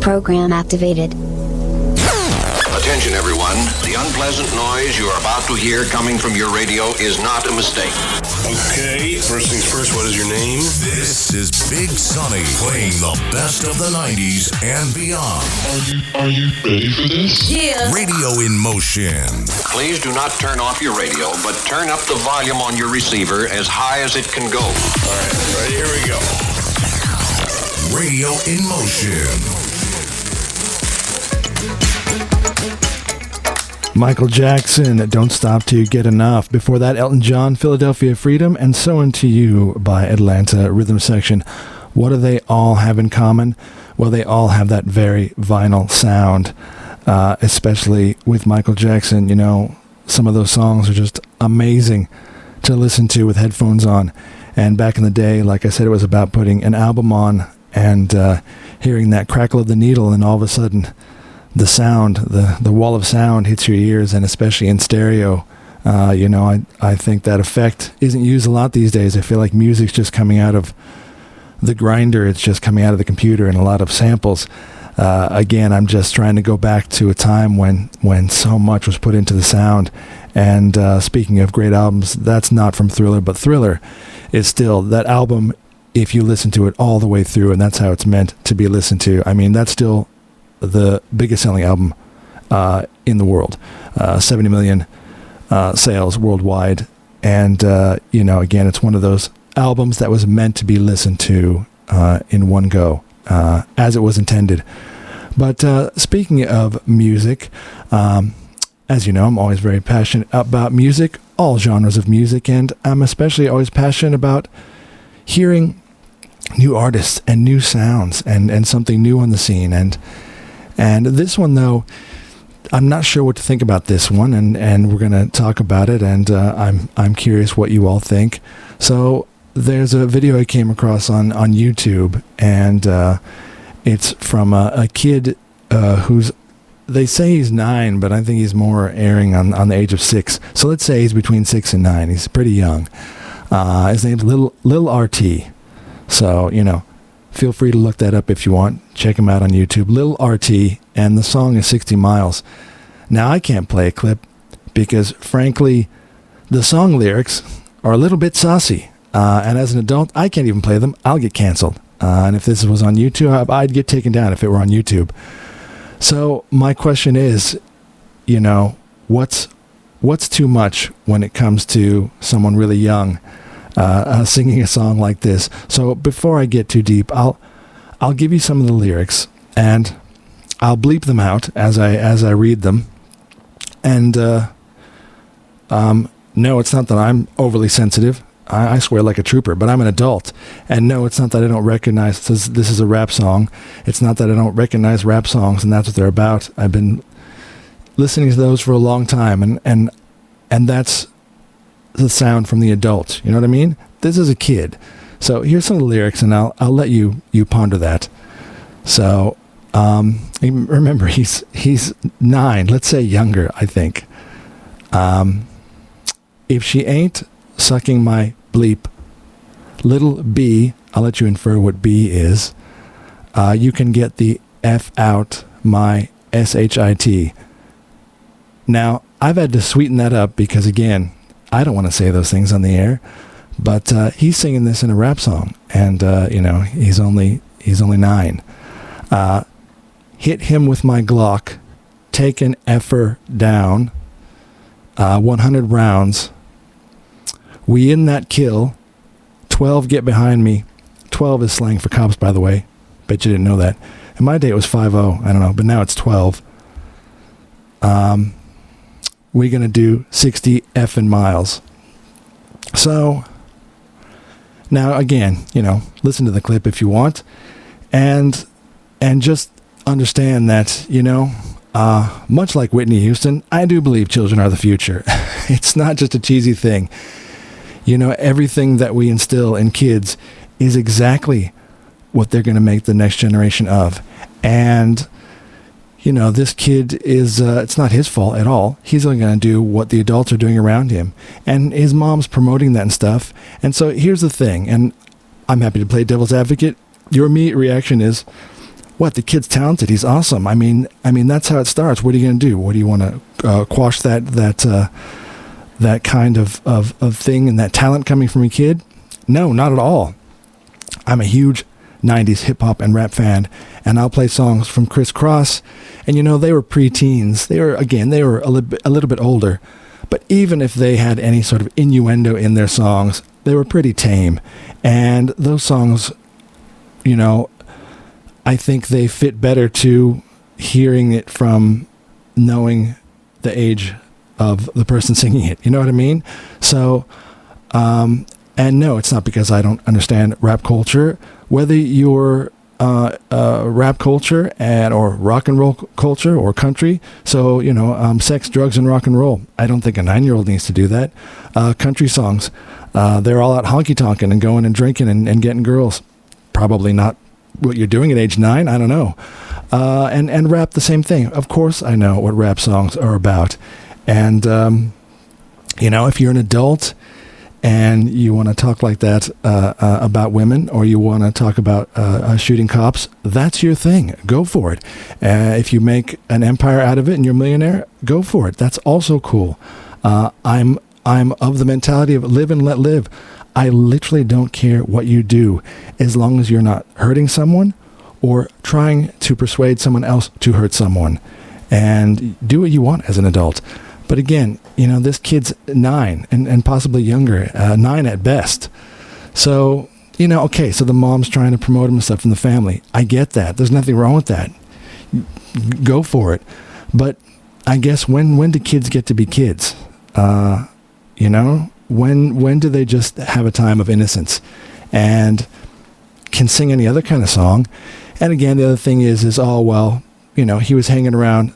Program activated. Attention everyone, the unpleasant noise you are about to hear coming from your radio is not a mistake. Okay, first things first, what is your name? This is Big Sonny playing the best of the 90s and beyond. Are you ready for this? Yeah. Radio in motion. Please do not turn off your radio, but turn up the volume on your receiver as high as it can go. All right, here we go. Radio in motion. Michael Jackson, Don't Stop Till You Get Enough. Before that, Elton John, Philadelphia Freedom, and So Into You by Atlanta Rhythm Section. What do they all have in common? Well, they all have that very vinyl sound, especially with Michael Jackson. You know, some of those songs are just amazing to listen to with headphones on. And back in the day, like I said, it was about putting an album on and hearing that crackle of the needle, and all of a sudden the sound, the wall of sound hits your ears, and especially in stereo. I think that effect isn't used a lot these days. I feel like music's just coming out of the grinder. It's just coming out of the computer and a lot of samples. Again, I'm just trying to go back to a time when so much was put into the sound. And speaking of great albums, that's not from Thriller, but Thriller is still that album, if you listen to it all the way through, and that's how it's meant to be listened to. I mean, that's still the biggest selling album in the world, 70 million sales worldwide. And, again, it's one of those albums that was meant to be listened to in one go, as it was intended. But speaking of music, as you know, I'm always very passionate about music, all genres of music, and I'm especially always passionate about hearing new artists and new sounds and something new on the scene. And this one, though, I'm not sure what to think about this one, and we're going to talk about it, and I'm curious what you all think. So there's a video I came across on YouTube, and it's from a kid who's, they say he's 9, but I think he's more erring on the age of 6. So let's say he's between 6 and 9. He's pretty young. His name's Lil RT. So, feel free to look that up if you want. Check him out on YouTube. Lil RT, and the song is 60 Miles. Now, I can't play a clip because, frankly, the song lyrics are a little bit saucy. And as an adult, I can't even play them. I'll get canceled. And if this was on YouTube, I'd get taken down if it were on YouTube. So my question is, what's too much when it comes to someone really young singing a song like this? So before I get too deep, I'll give you some of the lyrics, and I'll bleep them out as I read them. And no, it's not that I'm overly sensitive. I swear like a trooper, but I'm an adult. And no, it's not that I don't recognize this is a rap song. It's not that I don't recognize rap songs, and that's what they're about. I've been listening to those for a long time, and that's the sound from the adult. You know what I mean? This is a kid. So here's some of the lyrics, and I'll let you ponder that. So remember, he's 9. Let's say younger, I think. If she ain't sucking my bleep, little B, I'll let you infer what B is. You can get the F out my SHIT. Now, I've had to sweeten that up because, again, I don't want to say those things on the air, but he's singing this in a rap song, and he's only 9. Hit him with my Glock, take an effer down, 100 rounds. We in that kill, 12 get behind me. 12 is slang for cops, by the way. Bet you didn't know that. In my day it was 5-0, I don't know, but now it's 12. We're going to do 60 effing miles. So, now again, listen to the clip if you want, and just understand that, much like Whitney Houston, I do believe children are the future. It's not just a cheesy thing. Everything that we instill in kids is exactly what they're going to make the next generation of. And, this kid is, it's not his fault at all. He's only going to do what the adults are doing around him. And his mom's promoting that and stuff. And so here's the thing, and I'm happy to play devil's advocate. Your immediate reaction is, what, the kid's talented, he's awesome. I mean that's how it starts. What are you going to do? What do you want to quash that kind of thing and that talent coming from a kid? No, not at all. I'm a huge 90s hip-hop and rap fan, and I'll play songs from Criss Cross, and they were pre-teens. They were a little bit older, but even if they had any sort of innuendo in their songs, they were pretty tame. And those songs, I think they fit better to hearing it from knowing the age of the person singing it. You know what I mean? So, and no, it's not because I don't understand rap culture. Whether you're rap culture or rock and roll culture or country, so, sex, drugs, and rock and roll. I don't think a 9-year-old needs to do that. Country songs, they're all out honky-tonking and going and drinking and getting girls. Probably not what you're doing at age 9, I don't know. And rap, the same thing. Of course I know what rap songs are about. And, if you're an adult and you want to talk like that about women, or you want to talk about shooting cops, that's your thing. Go for it. If you make an empire out of it and you're a millionaire, go for it. That's also cool. I'm of the mentality of live and let live. I literally don't care what you do, as long as you're not hurting someone or trying to persuade someone else to hurt someone. And do what you want as an adult. But again, this kid's 9 and possibly younger, 9 at best. So, okay, so the mom's trying to promote him and stuff from the family. I get that. There's nothing wrong with that. Go for it. But I guess when do kids get to be kids? When do they just have a time of innocence and can sing any other kind of song? And again, the other thing is he was hanging around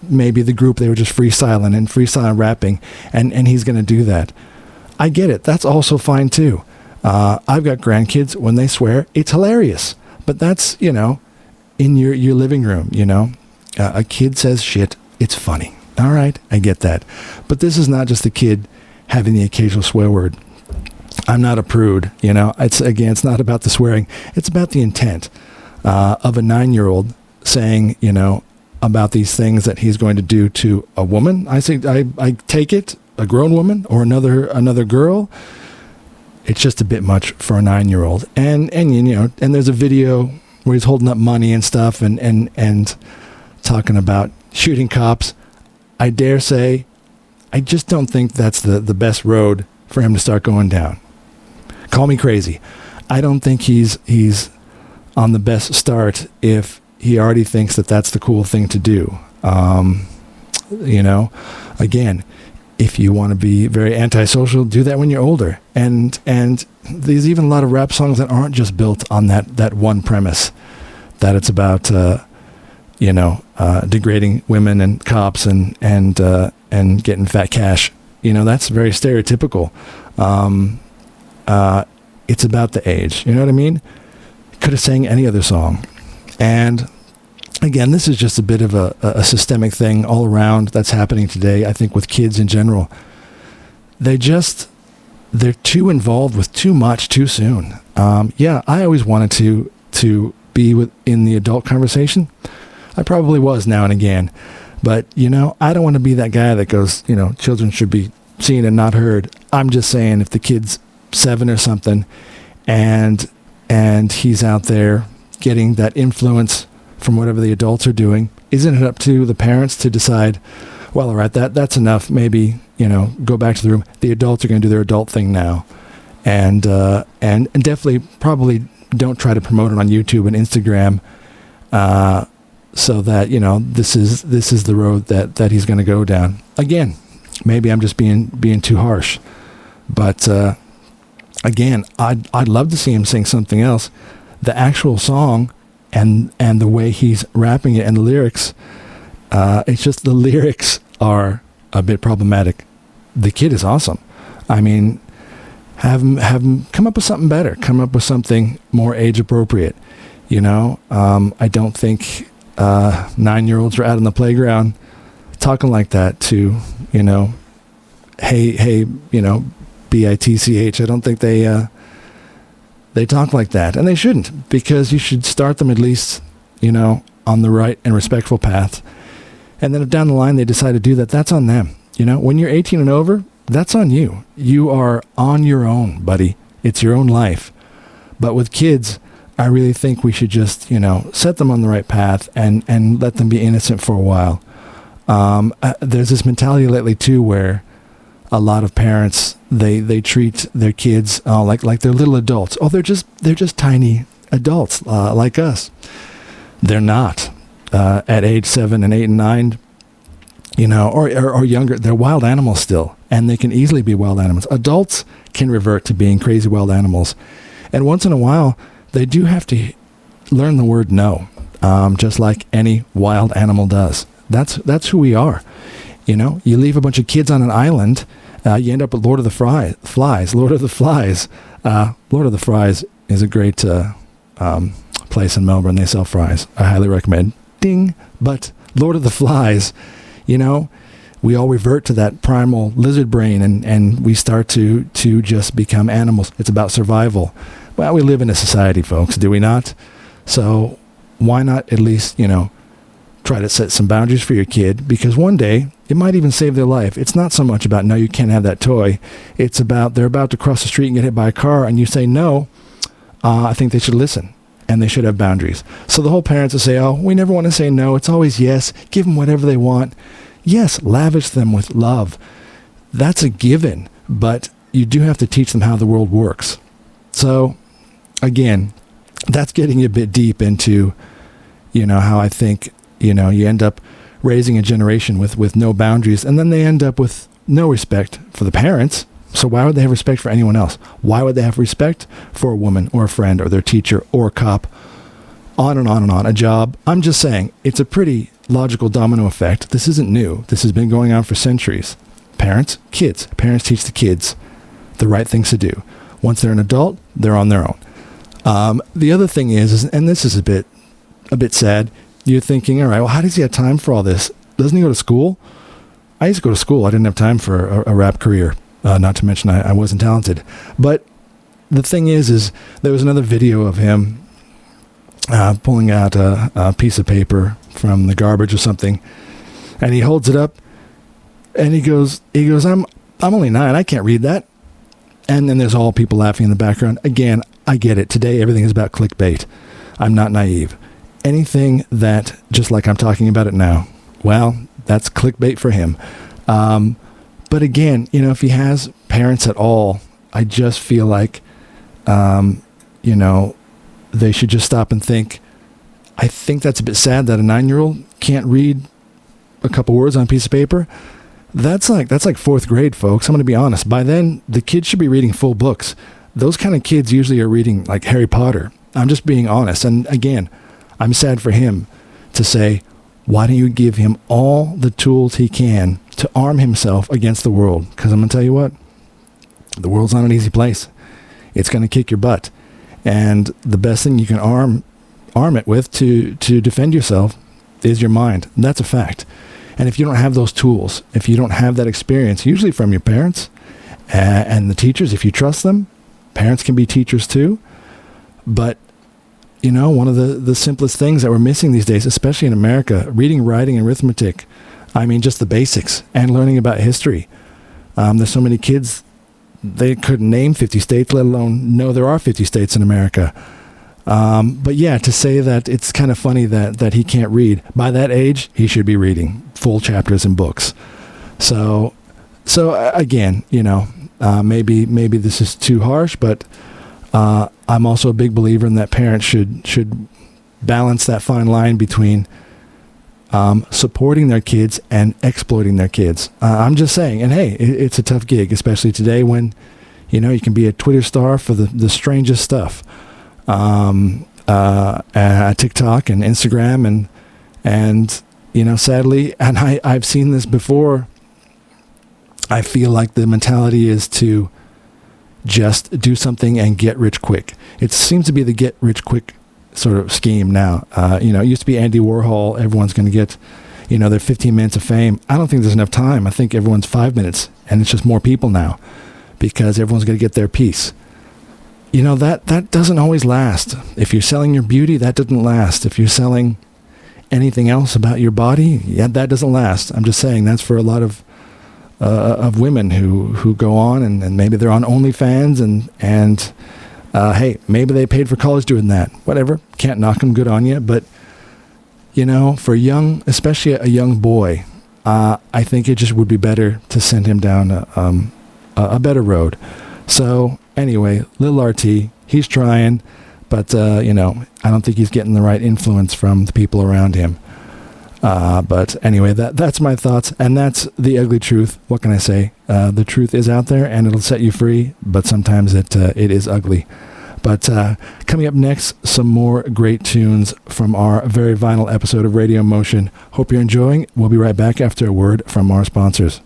maybe the group, they were just freestyling rapping, and he's going to do that. I get it. That's also fine too. I've got grandkids. When they swear, it's hilarious. But that's, in your living room, a kid says shit, it's funny. All right, I get that. But this is not just the kid having the occasional swear word. I'm not a prude, it's not about the swearing. It's about the intent of a 9-year-old saying, about these things that he's going to do to a woman. I take it, a grown woman or another girl. It's just a bit much for a 9-year-old. And there's a video where he's holding up money and stuff and talking about shooting cops. I dare say, I just don't think that's the best road for him to start going down. Call me crazy. I don't think he's on the best start if he already thinks that that's the cool thing to do. Again, if you want to be very antisocial, do that when you're older. And there's even a lot of rap songs that aren't just built on that one premise, that it's about degrading women and cops and getting fat cash. That's very stereotypical. It's about the age. You know what I mean? Could have sang any other song. And again, this is just a bit of a systemic thing all around that's happening today, I think, with kids in general. They're too involved with too much too soon. I always wanted to be in the adult conversation. I probably was now and again. But, I don't want to be that guy that goes, children should be seen and not heard. I'm just saying, if the kid's 7 or something and he's out there getting that influence from whatever the adults are doing, isn't it up to the parents to decide, well, all right, that's enough. Maybe, go back to the room. The adults are going to do their adult thing now. And definitely probably don't try to promote it on YouTube and Instagram, so that, this is the road that he's going to go down. Again, maybe I'm just being too harsh, but, again, I'd love to see him sing something else. The actual song and the way he's rapping it and the lyrics, it's just the lyrics are a bit problematic. The kid is awesome. I mean, have him come up with something better. Come up with something more age appropriate. I don't think 9-year-olds are out on the playground talking like that to, hey, BITCH. I don't think they talk like that, and they shouldn't, because you should start them at least, on the right and respectful path. And then if down the line they decide to do that, that's on them. When you're 18 and over, that's on you. You are on your own, buddy. It's your own life. But with kids, I really think we should just, set them on the right path and let them be innocent for a while. There's this mentality lately too, where a lot of parents, they treat their kids like they're little adults. Oh, they're just tiny adults like us. They're not. At age 7 and 8 and 9, or younger, they're wild animals still, and they can easily be wild animals. Adults can revert to being crazy wild animals, and once in a while, they do have to learn the word no, just like any wild animal does. That's who we are. You leave a bunch of kids on an island, you end up with Lord of the Flies. Lord of the Flies. Lord of the Fries is a great place in Melbourne. They sell fries. I highly recommend. Ding. But Lord of the Flies, we all revert to that primal lizard brain and we start to just become animals. It's about survival. Well, we live in a society, folks, do we not? So why not at least, try to set some boundaries for your kid, because one day it might even save their life. It's not so much about, no, you can't have that toy. It's about they're about to cross the street and get hit by a car and you say no. I think they should listen. And they should have boundaries. So the whole parents will say, oh, we never want to say no. It's always yes. Give them whatever they want. Yes, lavish them with love. That's a given. But you do have to teach them how the world works. So, again, that's getting a bit deep into, how I think, you end up raising a generation with no boundaries. And then they end up with no respect for the parents. So why would they have respect for anyone else? Why would they have respect for a woman or a friend or their teacher or a cop? On and on and on. A job. I'm just saying, it's a pretty logical domino effect. This isn't new. This has been going on for centuries. Parents, kids. Parents teach the kids the right things to do. Once they're an adult, they're on their own. The other thing is, and this is a bit sad, you're thinking, all right, well, how does he have time for all this? Doesn't he go to school? I used to go to school. I didn't have time for a rap career. Not to mention I wasn't talented. But the thing is there was another video of him pulling out a piece of paper from the garbage or something, and he holds it up, and he goes, I'm only 9, I can't read that. And then there's all people laughing in the background. Again, I get it. Today everything is about clickbait. I'm not naive. Anything that, just like I'm talking about it now, well, that's clickbait for him. But again, if he has parents at all, I just feel like, they should just stop and think. I think that's a bit sad that a 9-year-old can't read a couple words on a piece of paper. That's like 4th grade, folks. I'm going to be honest. By then, the kids should be reading full books. Those kind of kids usually are reading like Harry Potter. I'm just being honest. And again, I'm sad for him to say, why don't you give him all the tools he can to arm himself against the world? Because I'm going to tell you what, the world's not an easy place. It's going to kick your butt. And the best thing you can arm it with to defend yourself is your mind. And that's a fact. And if you don't have those tools, if you don't have that experience, usually from your parents and the teachers, if you trust them, parents can be teachers too. But one of the simplest things that we're missing these days, especially in America, reading, writing, and arithmetic. I mean, just the basics, and learning about history. There's so many kids, they couldn't name 50 states, let alone know there are 50 states in America. But yeah, to say that it's kind of funny that he can't read. By that age, he should be reading full chapters in books. So again, maybe this is too harsh, but I'm also a big believer in that parents should balance that fine line between supporting their kids and exploiting their kids. I'm just saying, and hey, it's a tough gig, especially today when, you can be a Twitter star for the strangest stuff. TikTok and Instagram and sadly, and I've seen this before, I feel like the mentality is to just do something and get rich quick. It seems to be the get rich quick sort of scheme now. It used to be Andy Warhol. Everyone's going to get, their 15 minutes of fame. I don't think there's enough time. I think everyone's 5 minutes, and it's just more people now because everyone's going to get their piece. that doesn't always last. If you're selling your beauty, that doesn't last. If you're selling anything else about your body, yeah, that doesn't last. I'm just saying that's for a lot of women who go on and maybe they're on OnlyFans and hey, maybe they paid for college doing that. Whatever, can't knock them. Good on you. But for especially a young boy, I think it just would be better to send him down a better road. So anyway, Lil RT, he's trying, but I don't think he's getting the right influence from the people around him. But anyway, that's my thoughts, and that's the ugly truth. What can I say? The truth is out there, and it'll set you free, but sometimes it is ugly. But coming up next, some more great tunes from our very vinyl episode of Radio Motion. Hope you're enjoying. We'll be right back after a word from our sponsors.